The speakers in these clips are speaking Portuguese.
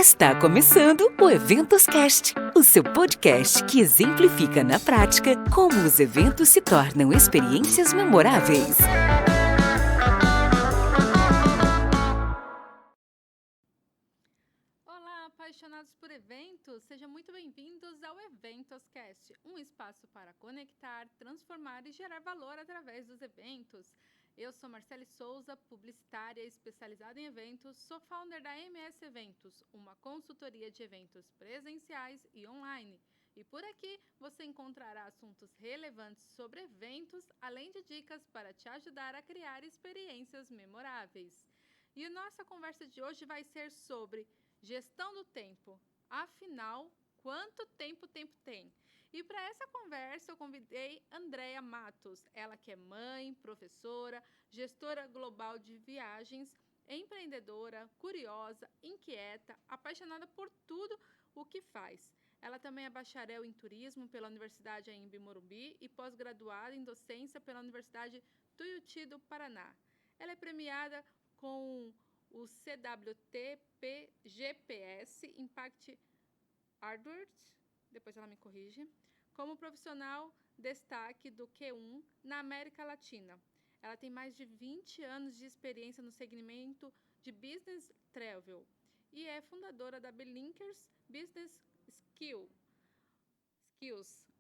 Está começando o Eventos Cast, o seu podcast que exemplifica na prática como os eventos se tornam experiências memoráveis. Olá, apaixonados por eventos, sejam muito bem-vindos ao Eventos Cast, um espaço para conectar, transformar e gerar valor através dos eventos. Eu sou Marcele Souza, publicitária especializada em eventos, sou founder da MS Eventos, uma consultoria de eventos presenciais e online. E por aqui você encontrará assuntos relevantes sobre eventos, além de dicas para te ajudar a criar experiências memoráveis. E a nossa conversa de hoje vai ser sobre gestão do tempo. Afinal, quanto tempo o tempo tem? E para essa conversa eu convidei Andréa Matos, ela que é mãe, professora, gestora global de viagens, empreendedora, curiosa, inquieta, apaixonada por tudo o que faz. Ela também é bacharel em turismo pela Universidade Anhembi Morumbi e pós-graduada em docência pela Universidade Tuiuti do Paraná. Ela é premiada com o CWT GPS Impact Award, depois ela me corrige, como profissional destaque do Q1 na América Latina. Ela tem mais de 20 anos de experiência no segmento de Business Travel e é fundadora da Belinkers Business Skills,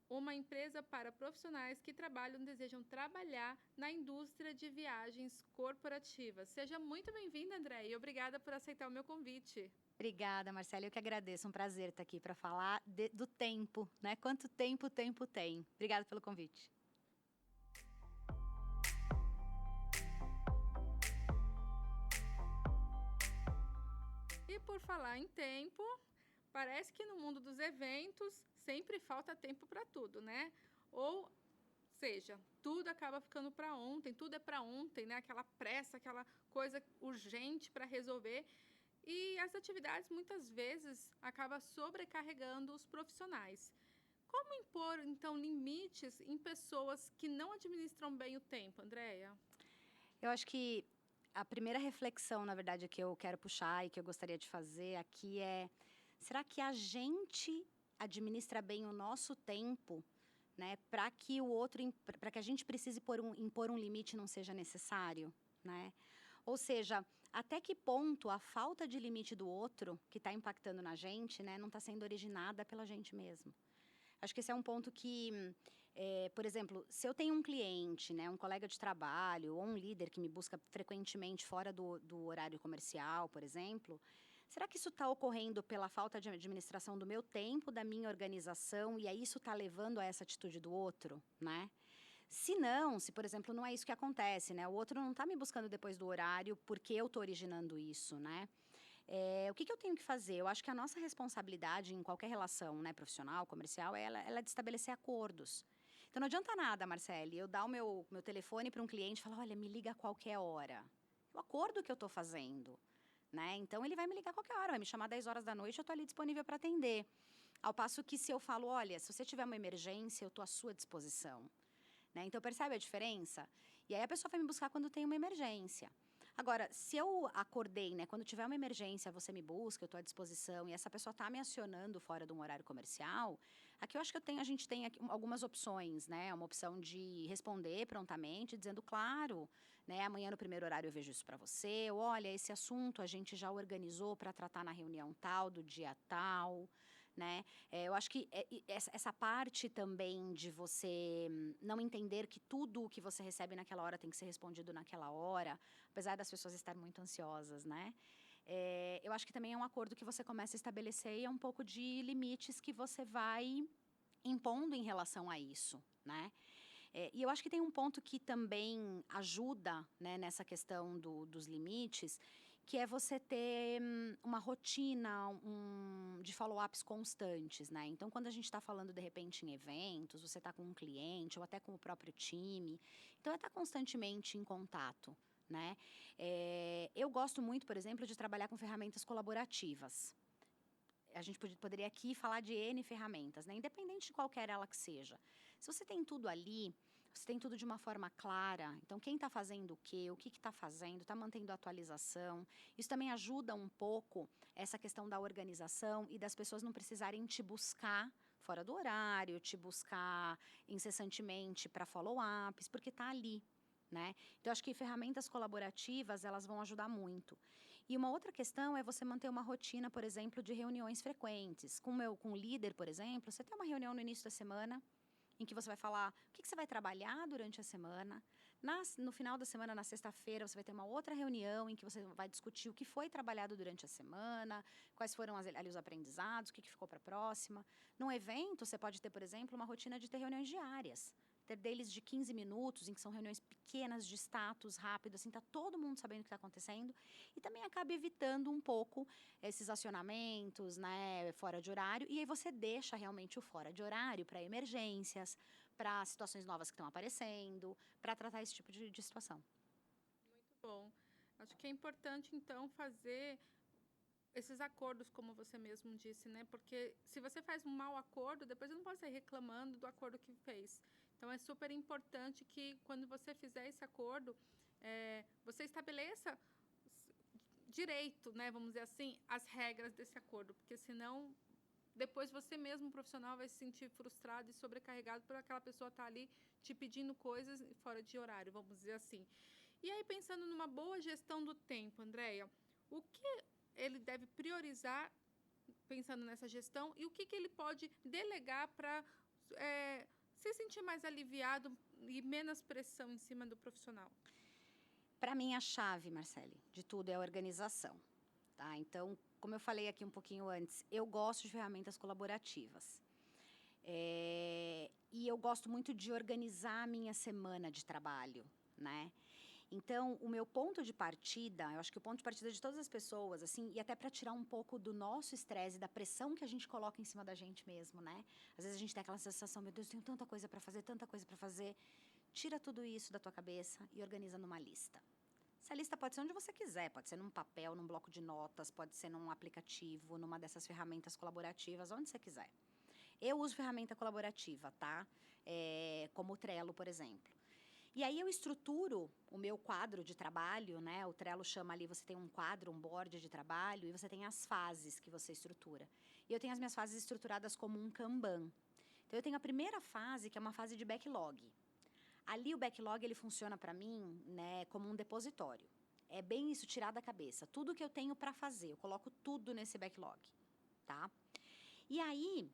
uma empresa para profissionais que desejam trabalhar na indústria de viagens corporativas. Seja muito bem-vinda, André, e obrigada por aceitar o meu convite. Obrigada, Marcela. Eu que agradeço. Um prazer estar aqui para falar do tempo, né? Quanto tempo o tempo tem. Obrigada pelo convite. E por falar em tempo, parece que no mundo dos eventos sempre falta tempo para tudo, né? Ou seja, tudo acaba ficando para ontem, tudo é para ontem, né? Aquela pressa, aquela coisa urgente para resolver. E as atividades muitas vezes acabam sobrecarregando os profissionais. Como impor, então, limites em pessoas que não administram bem o tempo, Andréa? Eu acho que a primeira reflexão, na verdade, que eu quero puxar e que eu gostaria de fazer aqui é: será que a gente administra bem o nosso tempo, né? Para que a gente precise impor um limite não seja necessário, né? Ou seja, até que ponto a falta de limite do outro, que está impactando na gente, né, não está sendo originada pela gente mesmo. Acho que esse é um ponto que, por exemplo, se eu tenho um cliente, né, um colega de trabalho ou um líder que me busca frequentemente fora do horário comercial, por exemplo, será que isso está ocorrendo pela falta de administração do meu tempo, da minha organização, e aí isso está levando a essa atitude do outro, né? Se não, se, por exemplo, não é isso que acontece, né? O outro não está me buscando depois do horário porque eu estou originando isso, né? O que eu tenho que fazer? Eu acho que a nossa responsabilidade em qualquer relação, né, profissional, comercial, ela é de estabelecer acordos. Então, não adianta nada, Marcele, eu dar o meu telefone para um cliente e falar: olha, me liga a qualquer hora. O acordo que eu estou fazendo, né? Então, ele vai me ligar a qualquer hora, vai me chamar 10 horas da noite, eu estou ali disponível para atender. Ao passo que se eu falo: olha, se você tiver uma emergência, eu estou à sua disposição. Né? Então, percebe a diferença? E aí a pessoa vai me buscar quando tem uma emergência. Agora, se eu acordei, né, quando tiver uma emergência, você me busca, eu estou à disposição, e essa pessoa está me acionando fora de um horário comercial, aqui eu acho que a gente tem aqui algumas opções, né? Uma opção de responder prontamente, dizendo: claro, né, amanhã no primeiro horário eu vejo isso para você, ou, olha, esse assunto a gente já organizou para tratar na reunião tal, do dia tal, né? Eu acho que essa parte também de você não entender que tudo o que você recebe naquela hora tem que ser respondido naquela hora, apesar das pessoas estarem muito ansiosas, né? Eu acho que também é um acordo que você começa a estabelecer e é um pouco de limites que você vai impondo em relação a isso, né? E eu acho que tem um ponto que também ajuda, né, nessa questão dos limites, que é você ter uma rotina de follow-ups constantes, né? Então, quando a gente está falando, de repente, em eventos, você está com um cliente ou até com o próprio time, então é estar constantemente em contato, né? Eu gosto muito, por exemplo, de trabalhar com ferramentas colaborativas. A gente poderia aqui falar de N ferramentas, né? Independente de qualquer ela que seja. Se você tem tudo ali, você tem tudo de uma forma clara. Então, quem está fazendo o quê, o que está fazendo, está mantendo a atualização. Isso também ajuda um pouco essa questão da organização e das pessoas não precisarem te buscar fora do horário, te buscar incessantemente para follow-ups, porque está ali, né? Então, acho que ferramentas colaborativas, elas vão ajudar muito. E uma outra questão é você manter uma rotina, por exemplo, de reuniões frequentes. Com o líder, por exemplo, você tem uma reunião no início da semana, em que você vai falar o que você vai trabalhar durante a semana. No final da semana, na sexta-feira, você vai ter uma outra reunião em que você vai discutir o que foi trabalhado durante a semana, quais foram ali os aprendizados, o que ficou para a próxima. Num evento, você pode ter, por exemplo, uma rotina de ter reuniões diárias. Ter deles de 15 minutos, em que são reuniões pequenas, de status, rápido, assim, tá todo mundo sabendo o que está acontecendo. E também acaba evitando um pouco esses acionamentos, né, fora de horário. E aí você deixa realmente o fora de horário para emergências, para situações novas que estão aparecendo, para tratar esse tipo de situação. Muito bom. Acho que é importante, então, fazer esses acordos, como você mesmo disse, né? Porque se você faz um mau acordo, depois você não pode sair reclamando do acordo que fez. Então, é super importante que, quando você fizer esse acordo, você estabeleça direito, né? Vamos dizer assim, as regras desse acordo. Porque, senão, depois você mesmo, profissional, vai se sentir frustrado e sobrecarregado por aquela pessoa estar ali te pedindo coisas fora de horário, vamos dizer assim. E aí, pensando numa boa gestão do tempo, Andréia, o que ele deve priorizar pensando nessa gestão e o que ele pode delegar para se sentir mais aliviado e menos pressão em cima do profissional? Para mim, a chave, Marcele, de tudo é a organização, tá? Então, como eu falei aqui um pouquinho antes, eu gosto de ferramentas colaborativas. E eu gosto muito de organizar a minha semana de trabalho, né? Então, o meu ponto de partida, eu acho que o ponto de partida de todas as pessoas, assim, e até para tirar um pouco do nosso estresse, da pressão que a gente coloca em cima da gente mesmo, né? Às vezes a gente tem aquela sensação, meu Deus, eu tenho tanta coisa para fazer, tanta coisa para fazer. Tira tudo isso da tua cabeça e organiza numa lista. Essa lista pode ser onde você quiser, pode ser num papel, num bloco de notas, pode ser num aplicativo, numa dessas ferramentas colaborativas, onde você quiser. Eu uso ferramenta colaborativa, tá? Como o Trello, por exemplo. E aí eu estruturo o meu quadro de trabalho, né? O Trello chama ali, você tem um quadro, um board de trabalho, e você tem as fases que você estrutura. E eu tenho as minhas fases estruturadas como um Kanban. Então, eu tenho a primeira fase, que é uma fase de backlog. Ali, o backlog, ele funciona para mim, né, como um depositório. É bem isso, tirar da cabeça. Tudo que eu tenho para fazer, eu coloco tudo nesse backlog, tá? E aí,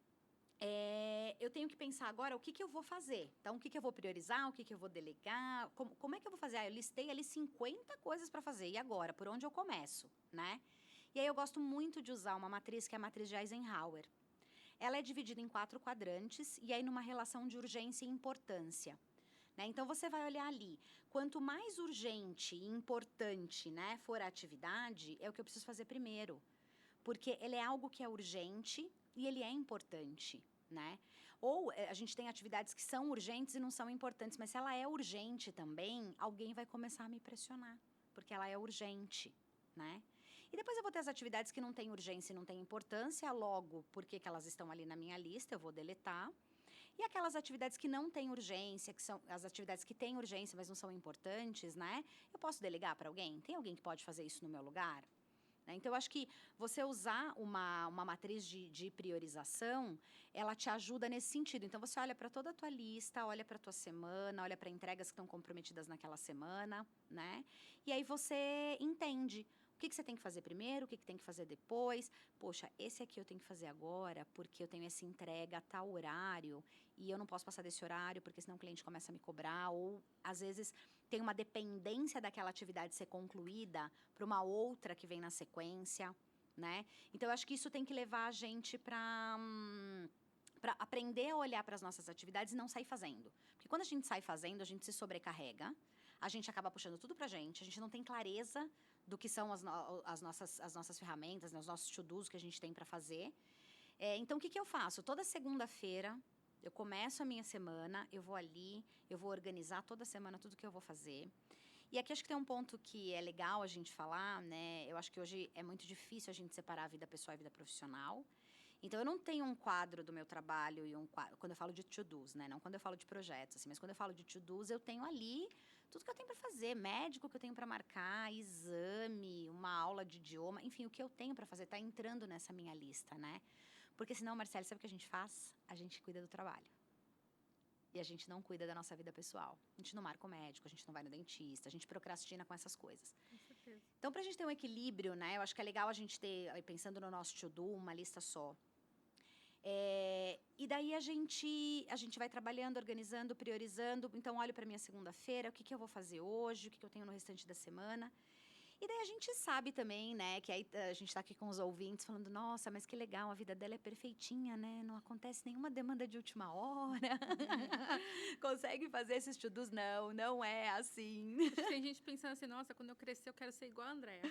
eu tenho que pensar agora o que eu vou fazer. Então, o que eu vou priorizar, o que eu vou delegar, como é que eu vou fazer? Eu listei ali 50 coisas para fazer, e agora? Por onde eu começo, né? E aí, eu gosto muito de usar uma matriz, que é a matriz de Eisenhower. Ela é dividida em 4 quadrantes, e aí numa relação de urgência e importância. Né? Então, você vai olhar ali, quanto mais urgente e importante, né, for a atividade, é o que eu preciso fazer primeiro. Porque ele é algo que é urgente e ele é importante, né? Ou a gente tem atividades que são urgentes e não são importantes, mas se ela é urgente também, alguém vai começar a me pressionar, porque ela é urgente, né? E depois eu vou ter as atividades que não têm urgência e não têm importância, logo, porque elas estão ali na minha lista, eu vou deletar. E aquelas atividades que não têm urgência, que são as atividades que têm urgência, mas não são importantes, né? Eu posso delegar para alguém? Tem alguém que pode fazer isso no meu lugar? Então, eu acho que você usar uma matriz de priorização, ela te ajuda nesse sentido. Então, você olha para toda a tua lista, olha para a tua semana, olha para entregas que estão comprometidas naquela semana, né? E aí você entende o que você tem que fazer primeiro, o que tem que fazer depois. Poxa, esse aqui eu tenho que fazer agora, porque eu tenho essa entrega a tal horário, e eu não posso passar desse horário, porque senão o cliente começa a me cobrar, ou, às vezes, tem uma dependência daquela atividade ser concluída para uma outra que vem na sequência, né? Então, eu acho que isso tem que levar a gente para aprender a olhar para as nossas atividades e não sair fazendo. Porque quando a gente sai fazendo, a gente se sobrecarrega, a gente acaba puxando tudo para a gente não tem clareza do que são as nossas ferramentas, né, os nossos to-dos que a gente tem para fazer. Então, o que eu faço? Toda segunda-feira, eu começo a minha semana, eu vou ali, eu vou organizar toda semana tudo que eu vou fazer. E aqui acho que tem um ponto que é legal a gente falar, né? Eu acho que hoje é muito difícil a gente separar a vida pessoal e a vida profissional. Então, eu não tenho um quadro do meu trabalho e quando eu falo de to-dos, né? Não quando eu falo de projetos, assim, mas quando eu falo de to-dos, eu tenho ali tudo que eu tenho para fazer, médico que eu tenho para marcar, exame, uma aula de idioma, enfim, o que eu tenho para fazer está entrando nessa minha lista, né? Porque senão, Marcelo, sabe o que a gente faz? A gente cuida do trabalho. E a gente não cuida da nossa vida pessoal. A gente não marca o médico, a gente não vai no dentista, a gente procrastina com essas coisas. Com certeza. Então, para a gente ter um equilíbrio, né? Eu acho que é legal a gente ter, aí, pensando no nosso to-do, uma lista só. E daí a gente vai trabalhando, organizando, priorizando. Então, olho para minha segunda-feira, o que eu vou fazer hoje, o que eu tenho no restante da semana. E daí a gente sabe também, né, que aí a gente está aqui com os ouvintes falando, nossa, mas que legal, a vida dela é perfeitinha, né? Não acontece nenhuma demanda de última hora. Consegue fazer esses to-dos? Não, não é assim. Tem gente pensando assim, nossa, quando eu crescer eu quero ser igual a Andréa.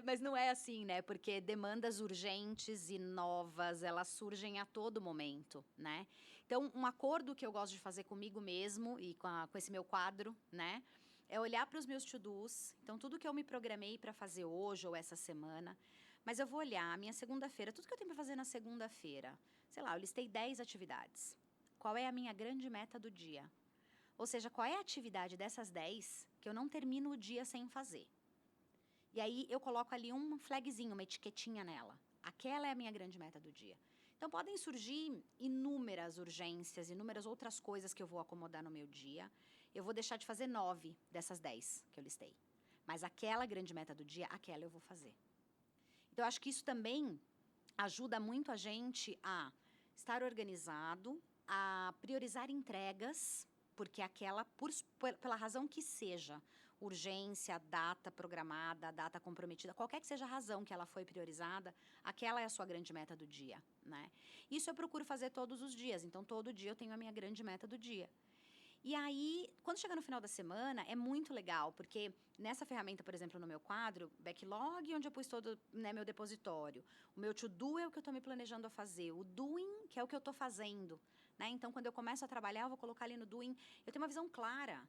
Mas não é assim, né? Porque demandas urgentes e novas, elas surgem a todo momento, né? Então, um acordo que eu gosto de fazer comigo mesmo e com esse meu quadro, né? É olhar para os meus to-dos, então tudo que eu me programei para fazer hoje ou essa semana, mas eu vou olhar a minha segunda-feira, tudo que eu tenho para fazer na segunda-feira. Sei lá, eu listei 10 atividades. Qual é a minha grande meta do dia? Ou seja, qual é a atividade dessas 10 que eu não termino o dia sem fazer? E aí eu coloco ali um flagzinho, uma etiquetinha nela. Aquela é a minha grande meta do dia. Então podem surgir inúmeras urgências, inúmeras outras coisas que eu vou acomodar no meu dia. Eu vou deixar de fazer 9 dessas 10 que eu listei. Mas aquela grande meta do dia, aquela eu vou fazer. Então, eu acho que isso também ajuda muito a gente a estar organizado, a priorizar entregas, porque aquela, pela razão que seja, urgência, data programada, data comprometida, qualquer que seja a razão que ela foi priorizada, aquela é a sua grande meta do dia, né? Isso eu procuro fazer todos os dias. Então, todo dia eu tenho a minha grande meta do dia. E aí, quando chega no final da semana, é muito legal, porque nessa ferramenta, por exemplo, no meu quadro, backlog, onde eu pus todo, né, meu depositório. O meu to-do é o que eu estou me planejando a fazer. O doing, que é o que eu estou fazendo. Né? Então, quando eu começo a trabalhar, eu vou colocar ali no doing. Eu tenho uma visão clara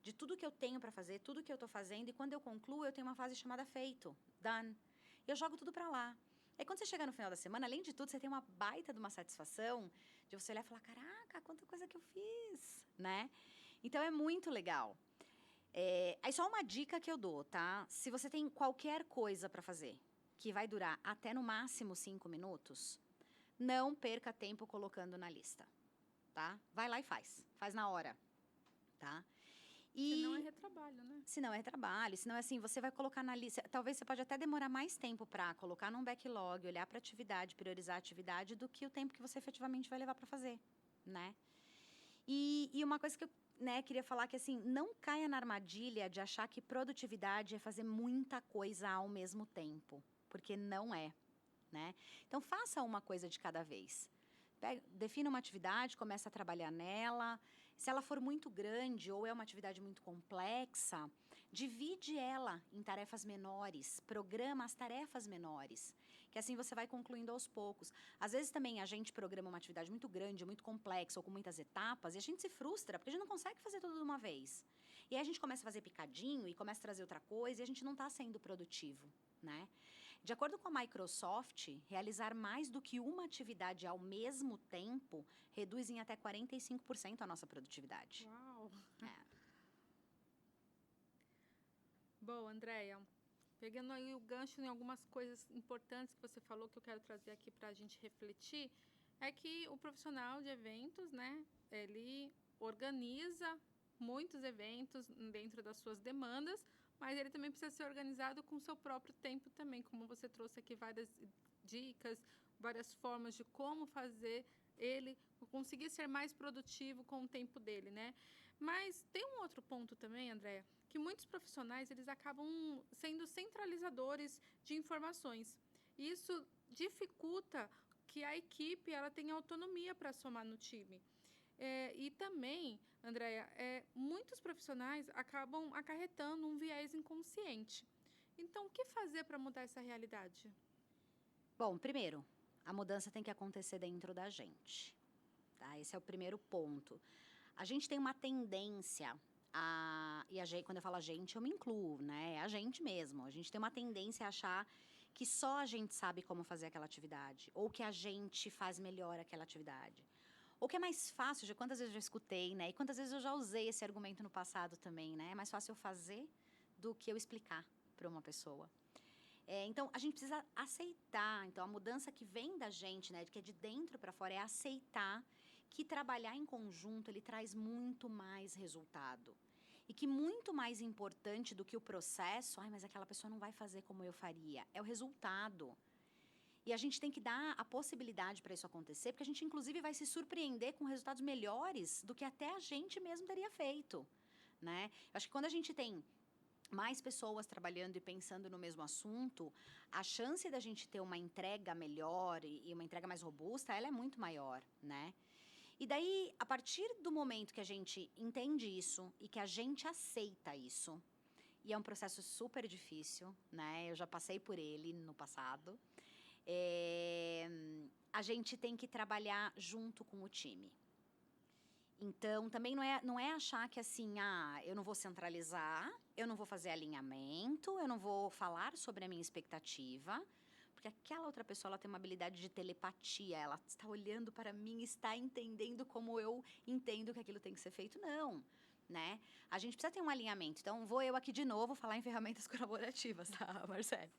de tudo que eu tenho para fazer, tudo que eu estou fazendo. E quando eu concluo, eu tenho uma fase chamada feito, done. E eu jogo tudo para lá. Aí, quando você chega no final da semana, além de tudo, você tem uma baita de uma satisfação de você olhar e falar, caraca, quanta coisa que eu fiz, né? Então, é muito legal. Aí, só uma dica que eu dou, tá? Se você tem qualquer coisa para fazer, que vai durar até no máximo 5 minutos, não perca tempo colocando na lista, tá? Vai lá e faz. Faz na hora, tá? Senão é retrabalho, né? Se não é trabalho, se não é assim, você vai colocar na lista. Talvez você pode até demorar mais tempo para colocar num backlog, olhar para a atividade, priorizar a atividade, do que o tempo que você efetivamente vai levar para fazer, né? E uma coisa que eu queria falar que, assim, não caia na armadilha de achar que produtividade é fazer muita coisa ao mesmo tempo, porque não é, né? Então, faça uma coisa de cada vez. Defina uma atividade, começa a trabalhar nela. Se ela for muito grande ou é uma atividade muito complexa, divide ela em tarefas menores, programa as tarefas menores, que assim você vai concluindo aos poucos. Às vezes também a gente programa uma atividade muito grande, muito complexa ou com muitas etapas e a gente se frustra porque a gente não consegue fazer tudo de uma vez. E aí a gente começa a fazer picadinho e começa a trazer outra coisa e a gente não está sendo produtivo, né? De acordo com a Microsoft, realizar mais do que uma atividade ao mesmo tempo reduz em até 45% a nossa produtividade. Uau! É. Bom, Andréia, pegando aí o gancho em algumas coisas importantes que você falou que eu quero trazer aqui para a gente refletir, é que o profissional de eventos, né, ele organiza muitos eventos dentro das suas demandas, mas ele também precisa ser organizado com o seu próprio tempo também, como você trouxe aqui várias dicas, várias formas de como fazer ele conseguir ser mais produtivo com o tempo dele, né? Mas tem um outro ponto também, Andréia, que muitos profissionais eles acabam sendo centralizadores de informações. Isso dificulta que a equipe ela tenha autonomia para somar no time. E também, Andréia, muitos profissionais acabam acarretando um viés inconsciente. Então, o que fazer para mudar essa realidade? Bom, primeiro, a mudança tem que acontecer dentro da gente, tá? Esse é o primeiro ponto. A gente tem uma tendência quando eu falo a gente, eu me incluo, né? É a gente mesmo. A gente tem uma tendência a achar que só a gente sabe como fazer aquela atividade, ou que a gente faz melhor aquela atividade. Ou que é mais fácil, quantas vezes eu já escutei, né? E quantas vezes eu já usei esse argumento no passado também, né? É mais fácil eu fazer do que eu explicar para uma pessoa. Então, a gente precisa aceitar. Então, a mudança que vem da gente, né? Que é de dentro para fora, é aceitar que trabalhar em conjunto, ele traz muito mais resultado. E que muito mais importante do que o processo, mas aquela pessoa não vai fazer como eu faria, é o resultado. E a gente tem que dar a possibilidade para isso acontecer, porque a gente, inclusive, vai se surpreender com resultados melhores do que até a gente mesmo teria feito, né? Eu acho que quando a gente tem mais pessoas trabalhando e pensando no mesmo assunto, a chance da gente ter uma entrega melhor e uma entrega mais robusta, ela é muito maior, né? E daí, a partir do momento que a gente entende isso e que a gente aceita isso, e é um processo super difícil, né? Eu já passei por ele no passado. A gente tem que trabalhar junto com o time. Então, também não é achar que assim, eu não vou centralizar, eu não vou fazer alinhamento, eu não vou falar sobre a minha expectativa, porque aquela outra pessoa, ela tem uma habilidade de telepatia, ela está olhando para mim, está entendendo como eu entendo que aquilo tem que ser feito. Não, né? A gente precisa ter um alinhamento. Então, vou eu aqui de novo falar em ferramentas colaborativas, tá, Marcelo?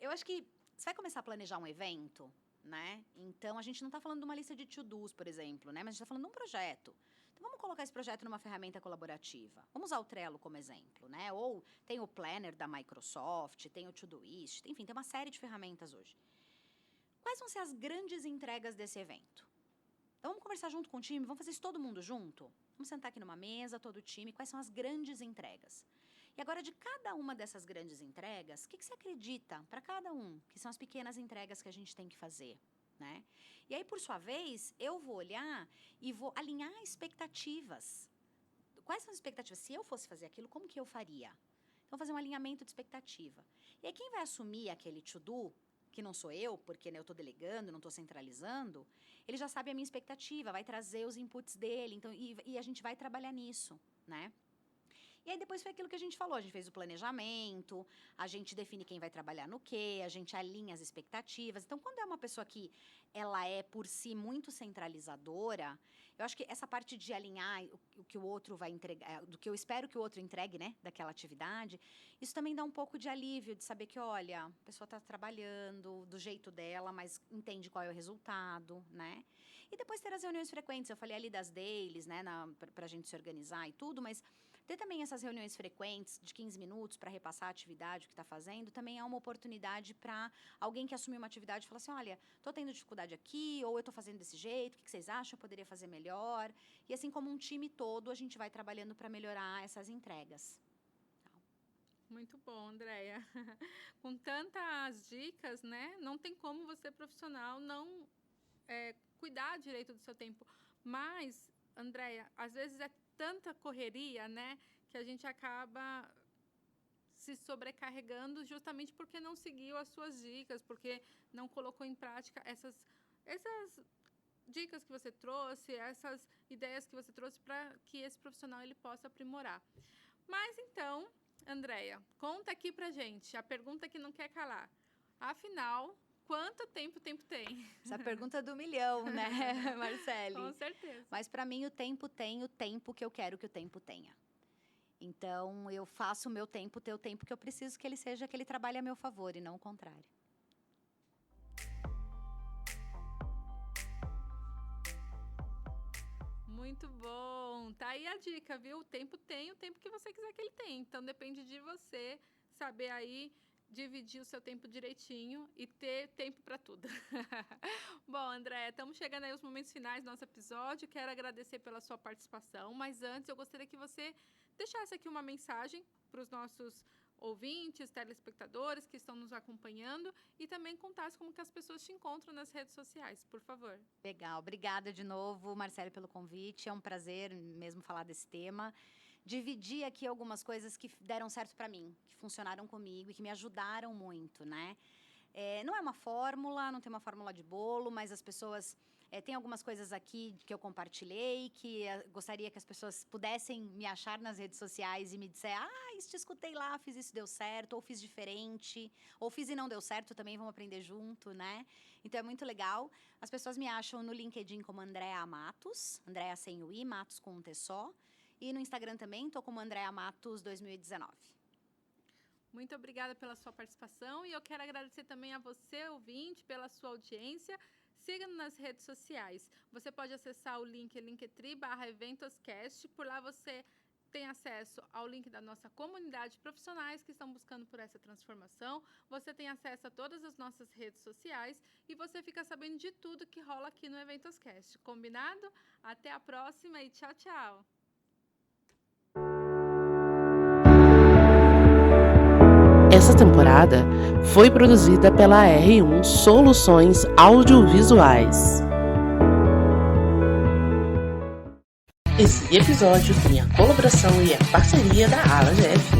Eu acho que você vai começar a planejar um evento, né? Então, a gente não está falando de uma lista de to-dos, por exemplo, né? Mas a gente está falando de um projeto. Então, vamos colocar esse projeto numa ferramenta colaborativa. Vamos usar o Trello como exemplo, né? Ou tem o Planner da Microsoft, tem o Todoist, enfim, tem uma série de ferramentas hoje. Quais vão ser as grandes entregas desse evento? Então, vamos conversar junto com o time, vamos fazer isso todo mundo junto? Vamos sentar aqui numa mesa, todo o time, quais são as grandes entregas? E agora, de cada uma dessas grandes entregas, o que você acredita para cada um? Que são as pequenas entregas que a gente tem que fazer, né? E aí, por sua vez, eu vou olhar e vou alinhar expectativas. Quais são as expectativas? Se eu fosse fazer aquilo, como que eu faria? Então, fazer um alinhamento de expectativa. E aí, quem vai assumir aquele to-do, que não sou eu, porque né, eu estou delegando, não estou centralizando, ele já sabe a minha expectativa, vai trazer os inputs dele, então, e a gente vai trabalhar nisso, né? E aí depois foi aquilo que a gente falou, a gente fez o planejamento, a gente define quem vai trabalhar no quê, a gente alinha as expectativas. Então, quando é uma pessoa que ela é por si muito centralizadora, eu acho que essa parte de alinhar o que o outro vai entregar, do que eu espero que o outro entregue, né, daquela atividade, isso também dá um pouco de alívio, de saber que, olha, a pessoa está trabalhando do jeito dela, mas entende qual é o resultado, né? E depois ter as reuniões frequentes, eu falei ali das dailies, né, para a gente se organizar e tudo, mas ter também essas reuniões frequentes de 15 minutos para repassar a atividade, o que está fazendo, também é uma oportunidade para alguém que assumiu uma atividade falar assim, olha, estou tendo dificuldade aqui, ou eu estou fazendo desse jeito, o que vocês acham? Eu poderia fazer melhor. E assim como um time todo, a gente vai trabalhando para melhorar essas entregas. Muito bom, Andréia. Com tantas dicas, né? Não tem como você, profissional, não cuidar direito do seu tempo. Mas, Andréia, às vezes é tanta correria, né, que a gente acaba se sobrecarregando justamente porque não seguiu as suas dicas, porque não colocou em prática essas dicas que você trouxe, essas ideias que você trouxe para que esse profissional ele possa aprimorar. Mas então, Andréia, conta aqui pra gente, a pergunta que não quer calar. Afinal, quanto tempo tem? Essa pergunta do milhão, né, Marcele? Com certeza. Mas para mim o tempo tem o tempo que eu quero que o tempo tenha. Então eu faço o meu tempo ter o tempo que eu preciso que ele seja, que ele trabalhe a meu favor e não o contrário. Muito bom. Tá aí a dica, viu? O tempo tem o tempo que você quiser que ele tenha. Então depende de você saber aí dividir o seu tempo direitinho e ter tempo para tudo. Bom, André, estamos chegando aí aos momentos finais do nosso episódio. Quero agradecer pela sua participação, mas antes eu gostaria que você deixasse aqui uma mensagem para os nossos ouvintes, telespectadores que estão nos acompanhando e também contasse como que as pessoas te encontram nas redes sociais, por favor. Legal, obrigada de novo, Marcele, pelo convite. É um prazer mesmo falar desse tema. Dividir aqui algumas coisas que deram certo para mim, que funcionaram comigo e que me ajudaram muito, né? Não é uma fórmula, não tem uma fórmula de bolo, mas as pessoas Tem algumas coisas aqui que eu compartilhei, que gostaria que as pessoas pudessem me achar nas redes sociais e me dizer, isso te escutei lá, fiz isso, deu certo, ou fiz diferente, ou fiz e não deu certo, também vamos aprender junto, né? Então é muito legal. As pessoas me acham no LinkedIn como Andréa Matos, Andréa sem o I, Matos com um T só. E no Instagram também, tô como Andréa Matos 2019. Muito obrigada pela sua participação e eu quero agradecer também a você, ouvinte, pela sua audiência. Siga-nos nas redes sociais. Você pode acessar o link linktree/eventoscast. Por lá você tem acesso ao link da nossa comunidade de profissionais que estão buscando por essa transformação. Você tem acesso a todas as nossas redes sociais e você fica sabendo de tudo que rola aqui no Eventoscast. Combinado? Até a próxima e tchau, tchau! Essa temporada foi produzida pela R1 Soluções Audiovisuais. Esse episódio tem a colaboração e a parceria da AlaGF.